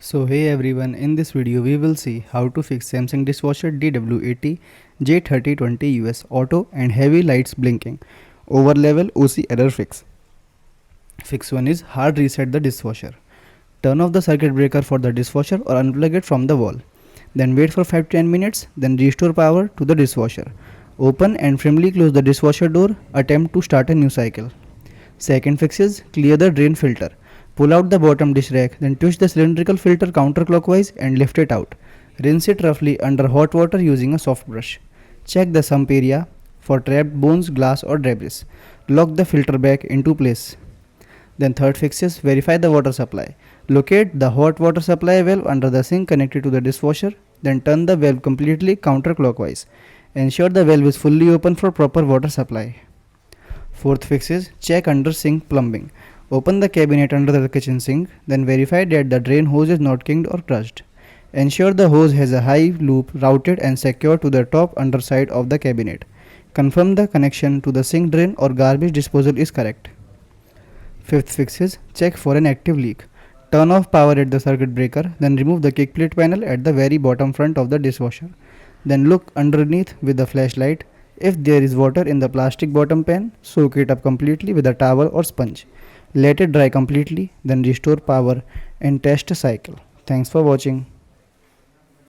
So hey everyone, in this video we will see how to fix Samsung dishwasher DW80J3020US auto and heavy lights blinking over level OC error fix. Fix 1 is hard reset the dishwasher. Turn off the circuit breaker for the dishwasher or unplug it from the wall. Then wait for 5 to 10 minutes, then restore power to the dishwasher. Open and firmly close the dishwasher door, attempt to start a new cycle. Second fix is clear the drain filter. Pull out the bottom dish rack, then twist the cylindrical filter counterclockwise and lift it out. Rinse it roughly under hot water using a soft brush. Check the sump area for trapped bones, glass or debris. Lock the filter back into place. Then third fix is verify the water supply. Locate the hot water supply valve under the sink connected to the dishwasher. Then turn the valve completely counterclockwise. Ensure the valve is fully open for proper water supply. Fourth fix is check under sink plumbing. Open the cabinet under the kitchen sink, then verify that the drain hose is not kinked or crushed. Ensure the hose has a high loop routed and secured to the top underside of the cabinet. Confirm the connection to the sink drain or garbage disposal is correct. Fifth fix is check for an active leak. Turn off power at the circuit breaker, then remove the kick plate panel at the very bottom front of the dishwasher. Then look underneath with the flashlight. If there is water in the plastic bottom pan, soak it up completely with a towel or sponge. Let it dry completely, then restore power and test a cycle. Thanks for watching.